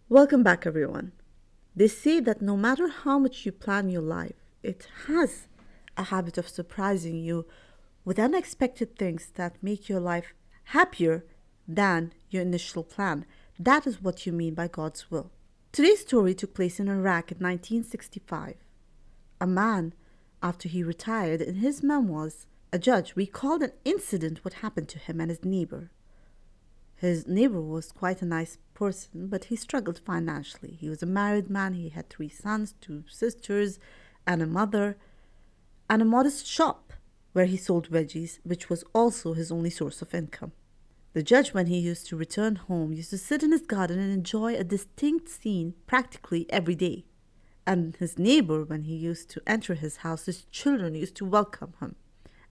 Welcome back, everyone. They say that no matter how much you plan your life, it has a habit of surprising you with unexpected things that make your life happier than your initial plan. That is what you mean by God's will. Today's story took place in Iraq in 1965. A man, after he retired, in his memoirs, a judge recalled an incident what happened to him and his neighbor. His neighbor was quite a nice person, but he struggled financially. He was a married man, he had three sons, two sisters, and a mother, and a modest shop where he sold veggies, which was also his only source of income. The judge, when he used to return home, used to sit in his garden and enjoy a distinct scene practically every day. And his neighbor, when he used to enter his house, his children used to welcome him.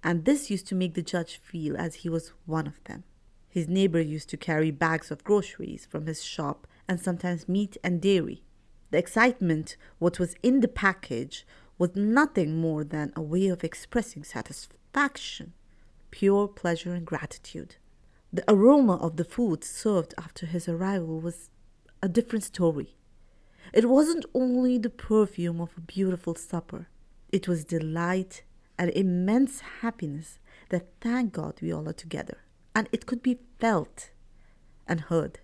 And this used to make the judge feel as he was one of them. His neighbor used to carry bags of groceries from his shop and sometimes meat and dairy. The excitement, what was in the package, was nothing more than a way of expressing satisfaction, pure pleasure and gratitude. The aroma of the food served after his arrival was a different story. It wasn't only the perfume of a beautiful supper, it was delight and immense happiness that thank God we all are together. And it could be felt and heard,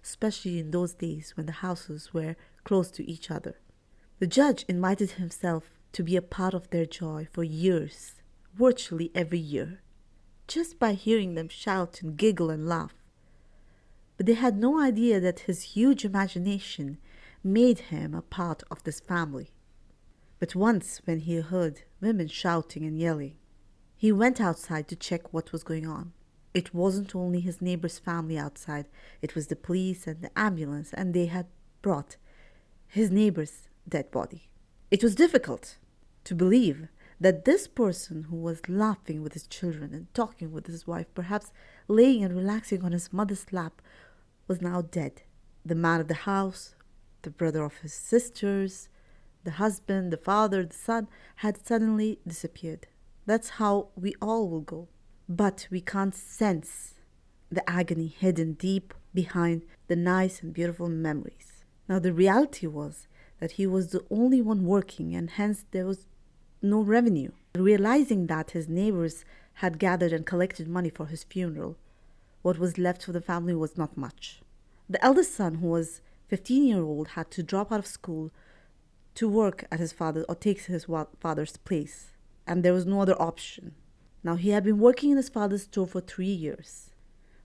especially in those days when the houses were close to each other. The judge invited himself to be a part of their joy for years, virtually every year, just by hearing them shout and giggle and laugh. But they had no idea that his huge imagination made him a part of this family. But once, when he heard women shouting and yelling, he went outside to check what was going on. It wasn't only his neighbor's family outside, it was the police and the ambulance, and they had brought his neighbor's dead body. It was difficult to believe that this person who was laughing with his children and talking with his wife, perhaps laying and relaxing on his mother's lap, was now dead. The man of the house, the brother of his sisters, the husband, the father, the son, had suddenly disappeared. That's how we all will go. But we can't sense the agony hidden deep behind the nice and beautiful memories. Now, the reality was that he was the only one working, and hence there was no revenue. Realizing that his neighbors had gathered and collected money for his funeral, what was left for the family was not much. The eldest son, who was 15-year-old, had to drop out of school to work at his father or take his father's place, and there was no other option. Now, he had been working in his father's store for 3 years.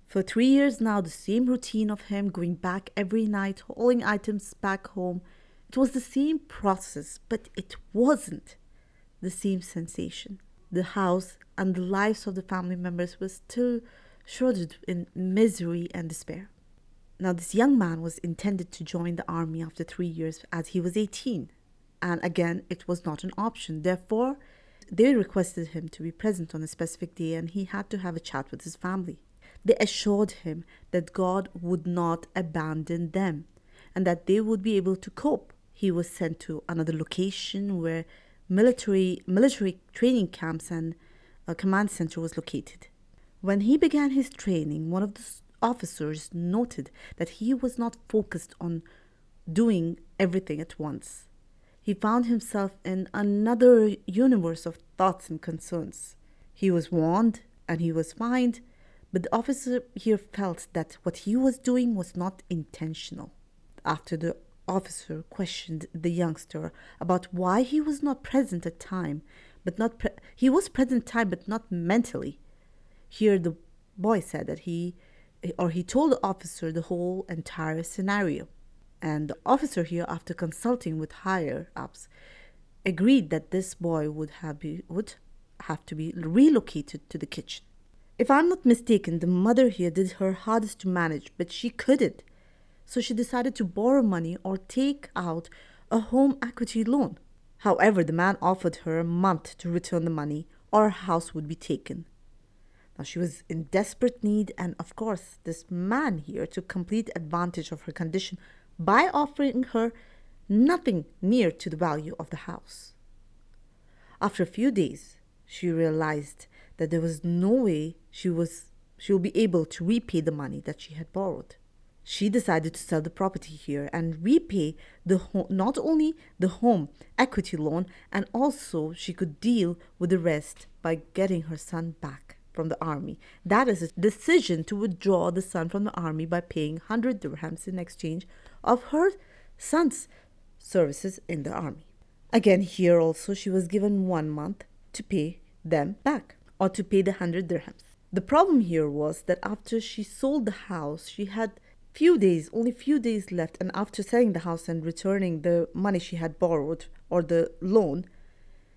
For 3 years now, the same routine of him going back every night, hauling items back home. It was the same process, but it wasn't the same sensation. The house and the lives of the family members were still shrouded in misery and despair. Now, this young man was intended to join the army after 3 years as he was 18. And again, it was not an option. Therefore, they requested him to be present on a specific day, and he had to have a chat with his family. They assured him that God would not abandon them and that they would be able to cope. He was sent to another location where military training camps and a command center was located. When he began his training, one of the officers noted that he was not focused on doing everything at once. He found himself in another universe of thoughts and concerns. He was warned and he was fined, but the officer here felt that what he was doing was not intentional. After the officer questioned the youngster about why he was not present at time, he was present time but not mentally. Here the boy said that he told the officer the whole entire scenario. And the officer here, after consulting with higher ups, agreed that this boy would have to be relocated to the kitchen. If I'm not mistaken, the mother here did her hardest to manage, but she couldn't. So she decided to borrow money or take out a home equity loan. However, the man offered her a month to return the money or her house would be taken. Now, she was in desperate need, and of course, this man here took complete advantage of her condition by offering her nothing near to the value of the house. After a few days, she realized that there was no way she will be able to repay the money that she had borrowed. She decided to sell the property here and repay not only the home equity loan, and also she could deal with the rest by getting her son back from the army. That is a decision to withdraw the son from the army by paying 100 dirhams in exchange of her son's services in the army. Again, here also she was given 1 month to pay them back, or to pay the 100 dirhams. The problem here was that after she sold the house, she had only few days left, and after selling the house and returning the money she had borrowed or the loan,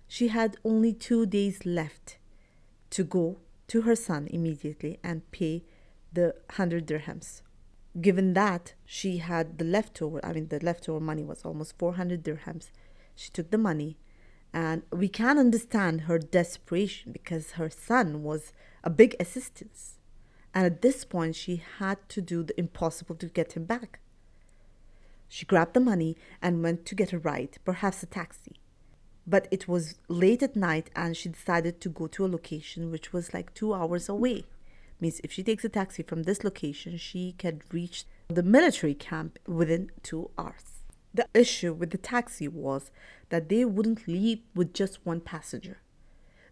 she had only 2 days left to go to her son immediately and pay the 100 dirhams. Given that she had the leftover money was almost 400 dirhams. She took the money, and we can understand her desperation because her son was a big assistance. And at this point, she had to do the impossible to get him back. She grabbed the money and went to get a ride, perhaps a taxi. But it was late at night, and she decided to go to a location which was like 2 hours away. Means if she takes a taxi from this location, she can reach the military camp within 2 hours. The issue with the taxi was that they wouldn't leave with just one passenger.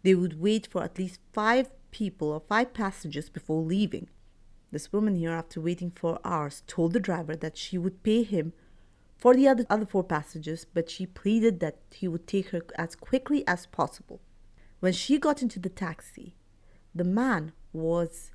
They would wait for at least 5 people or 5 passengers before leaving. This woman here, after waiting for hours, told the driver that she would pay him for the other 4 passengers, but she pleaded that he would take her as quickly as possible. When she got into the taxi, the man was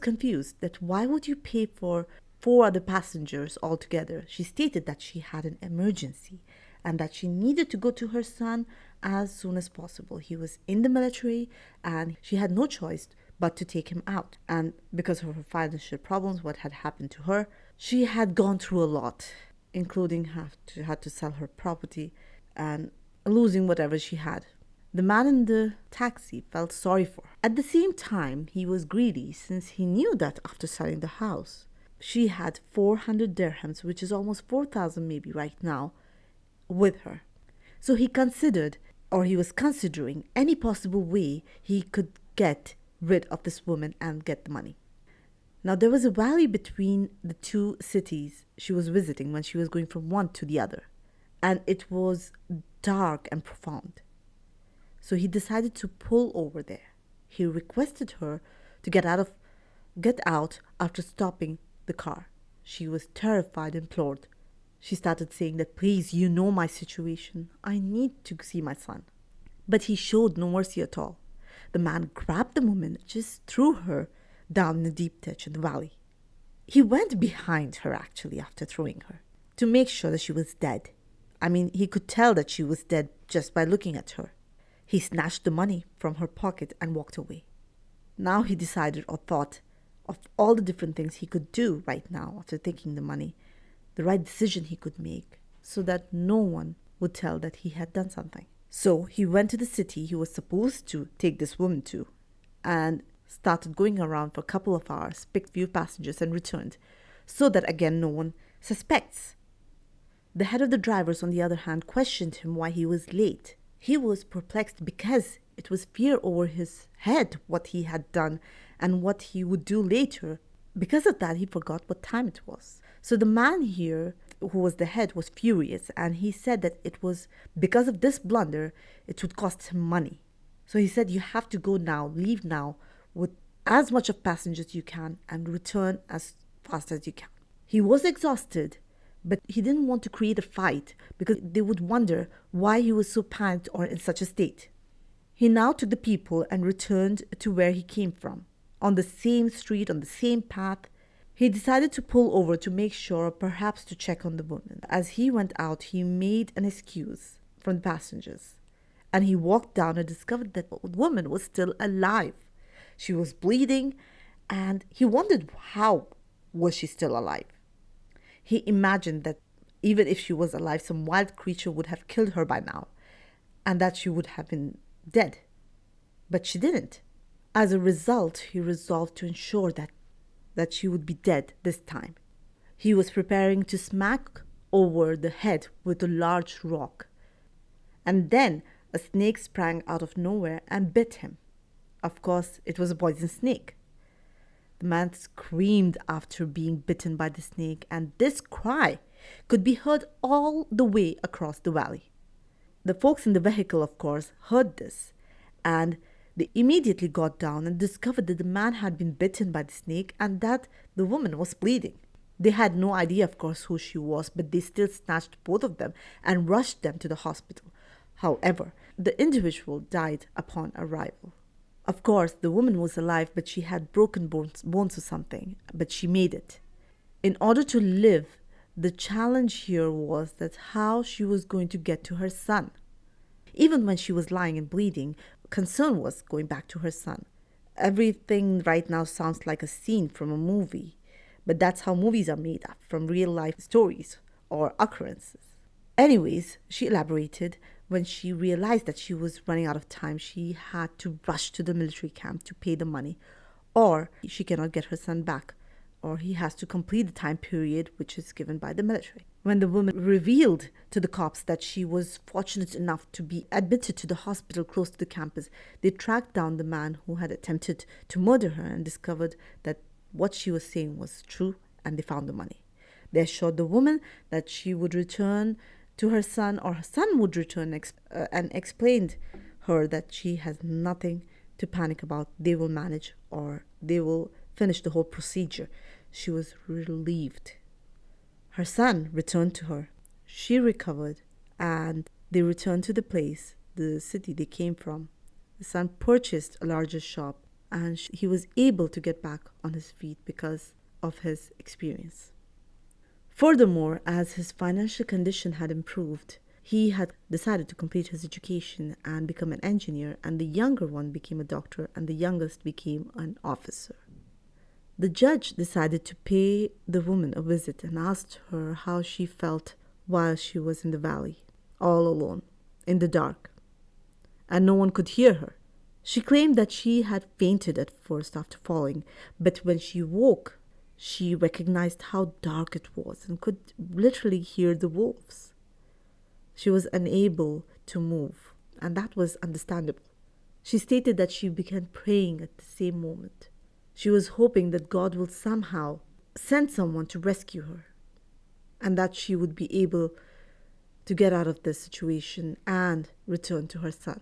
confused that why would you pay for 4 other passengers altogether. She stated that she had an emergency and that she needed to go to her son as soon as possible. He was in the military and she had no choice but to take him out. And because of her financial problems, what had happened to her, she had gone through a lot, including had to sell her property and losing whatever she had. The man in the taxi felt sorry for her. At the same time, he was greedy since he knew that after selling the house, she had 400 dirhams, which is almost 4,000 maybe right now, with her. So he was considering any possible way he could get rid of this woman and get the money. Now, there was a valley between the 2 cities she was visiting when she was going from one to the other, and it was dark and profound. So he decided to pull over there. He requested her to get out after stopping the car. She was terrified and implored. She started saying that, please, you know my situation. I need to see my son. But he showed no mercy at all. The man grabbed the woman, just threw her down the deep ditch in the valley. He went behind her actually after throwing her to make sure that she was dead. He could tell that she was dead just by looking at her. He snatched the money from her pocket and walked away. Now he decided or thought of all the different things he could do right now after taking the money, the right decision he could make so that no one would tell that he had done something. So he went to the city he was supposed to take this woman to and started going around for a couple of hours, picked few passengers and returned so that again no one suspects. The head of the drivers, on the other hand, questioned him why he was late. He was perplexed because it was fear over his head what he had done and what he would do later. Because of that, he forgot what time it was. So the man here, who was the head, was furious, and he said that it was because of this blunder, it would cost him money. So he said, you have to go now, leave now, with as much of passengers you can, and return as fast as you can. He was exhausted, but he didn't want to create a fight because they would wonder why he was so panicked or in such a state. He now took the people and returned to where he came from. On the same street, on the same path, he decided to pull over to make sure, perhaps to check on the woman. As he went out, he made an excuse from the passengers. And he walked down and discovered that the woman was still alive. She was bleeding, and he wondered how was she still alive. He imagined that even if she was alive, some wild creature would have killed her by now, and that she would have been dead. But she didn't. As a result, he resolved to ensure that she would be dead this time. He was preparing to smack over the head with a large rock. And then a snake sprang out of nowhere and bit him. Of course, it was a poison snake. The man screamed after being bitten by the snake, and this cry could be heard all the way across the valley. The folks in the vehicle, of course, heard this, and they immediately got down and discovered that the man had been bitten by the snake and that the woman was bleeding. They had no idea, of course, who she was, but they still snatched both of them and rushed them to the hospital. However, the individual died upon arrival. Of course, the woman was alive, but she had broken bones or something, but she made it. In order to live, the challenge here was that how she was going to get to her son. Even when she was lying and bleeding, concern was going back to her son. Everything right now sounds like a scene from a movie, but that's how movies are made up, from real life stories or occurrences. Anyways, she elaborated, when she realized that she was running out of time, she had to rush to the military camp to pay the money, or she cannot get her son back, or he has to complete the time period which is given by the military. When the woman revealed to the cops that she was fortunate enough to be admitted to the hospital close to the campus, they tracked down the man who had attempted to murder her and discovered that what she was saying was true, and they found the money. They assured the woman that she would return to her son, or her son would return, and explained her that she has nothing to panic about. They will manage, or they will finish the whole procedure. She was relieved. Her son returned to her. She recovered, and they returned to the place, the city they came from. The son purchased a larger shop, and he was able to get back on his feet because of his experience. Furthermore, as his financial condition had improved, he had decided to complete his education and become an engineer, and the younger one became a doctor, and the youngest became an officer. The judge decided to pay the woman a visit and asked her how she felt while she was in the valley, all alone, in the dark, and no one could hear her. She claimed that she had fainted at first after falling, but when she woke, she recognized how dark it was and could literally hear the wolves. She was unable to move, and that was understandable. She stated that she began praying at the same moment. She was hoping that God will somehow send someone to rescue her, and that she would be able to get out of this situation and return to her son.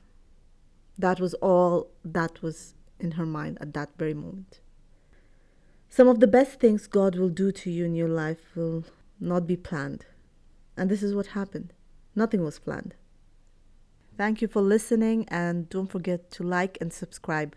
That was all that was in her mind at that very moment. Some of the best things God will do to you in your life will not be planned. And this is what happened. Nothing was planned. Thank you for listening, and don't forget to like and subscribe.